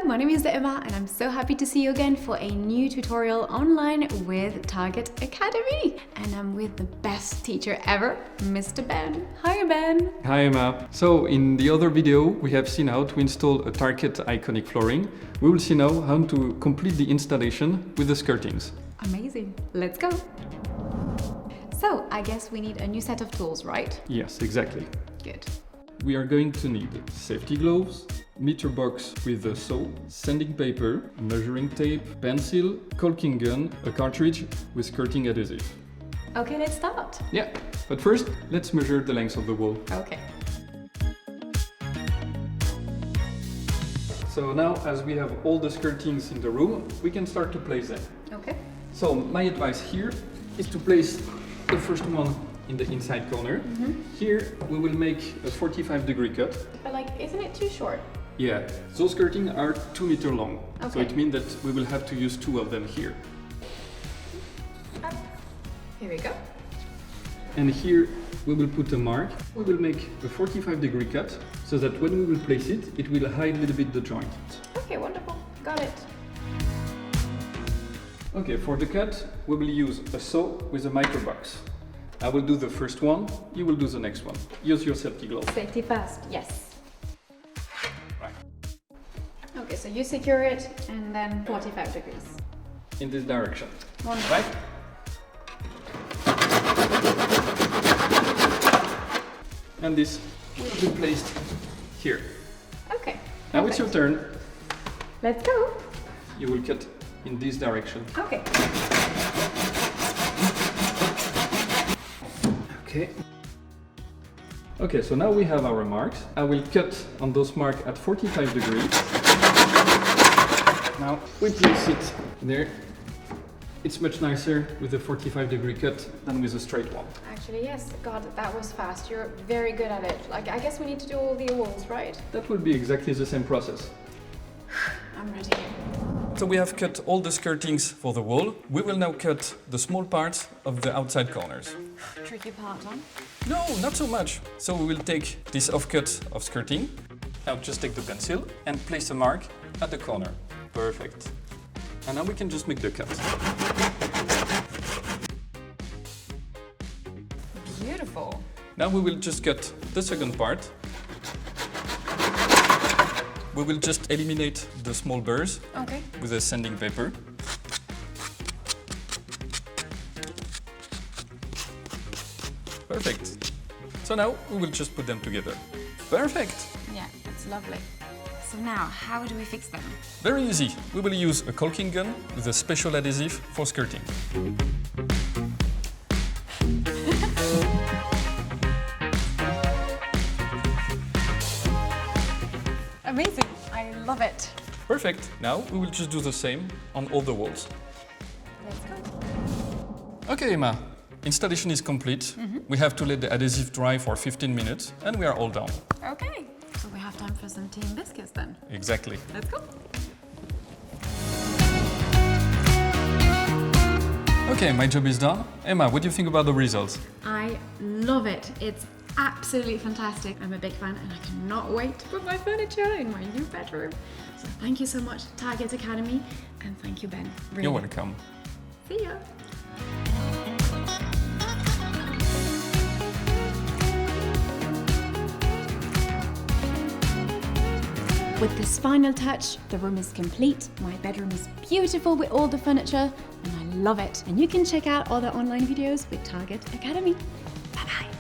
my name is Emma and I'm so happy to see you again for a new tutorial online with Tarkett Academy. And I'm with the best teacher ever, Mr. Ben. Hi Ben. Hi Emma. So in the other video we have seen how to install a Tarkett iconic flooring. We will see now how to complete the installation with the skirtings. Amazing. Let's go. So I guess we need a new set of tools, right? Yes, exactly. Good. We are going to need safety gloves, meter box with a saw, sanding paper, measuring tape, pencil, caulking gun, a cartridge with skirting adhesive. Okay, let's start. Yeah, but first let's measure the length of the wall. Okay. So now, as we have all the skirtings in the room, we can start to place them. Okay. So my advice here is to place the first one in the inside corner. Here we will make a 45-degree cut. But like, isn't it too short? Yeah, those skirtings are 2 meters long. Okay. So it means that we will have to use 2 of them here. Here we go. And here we will put a mark. We will make a 45-degree cut so that when we will place it, it will hide a little bit the joint. Okay, wonderful. Got it. Okay, for the cut, we will use a saw with a micro box. I will do the first one, you will do the next one. Use your safety glove. Safety first, yes. Right. Okay, so you secure it and then 45 degrees. In this direction. Wonderful. Right? And this will be placed here. Okay. Now it's your turn. Let's go. You will cut in this direction. Okay. Okay, so now we have our marks. I will cut on those marks at 45 degrees. Now we place it there. It's much nicer with a 45-degree cut than with a straight one. Actually, yes. God, that was fast. You're very good at it. Like, I guess we need to do all the walls, right? That will be exactly the same process. I'm ready. So we have cut all the skirtings for the wall. We will now cut the small parts of the outside corners. Tricky part, huh? No, not so much. So we will take this offcut of skirting. Now just take the pencil and place a mark at the corner. Perfect. And now we can just make the cut. Beautiful. Now we will just cut the second part. We will just eliminate the small burrs with a sanding paper. Perfect. So now we will just put them together. Perfect. Yeah, it's lovely. So now, how do we fix them? Very easy. We will use a caulking gun with a special adhesive for skirting. Amazing. I love it. Perfect. Now we will just do the same on all the walls. Let's go. Okay, Emma. Installation is complete. We have to let the adhesive dry for 15 minutes and we are all done. Okay. So we have time for some tea and biscuits then. Exactly. Let's go. Okay, my job is done. Emma, what do you think about the results? I love it. It's absolutely fantastic. I'm a big fan and I cannot wait to put my furniture in my new bedroom. So thank you so much, Tarkett Academy, and thank you, Ben. Really. You're welcome. See ya. With this final touch, the room is complete. My bedroom is beautiful with all the furniture and I love it. And you can check out other online videos with Tarkett Academy. Bye bye.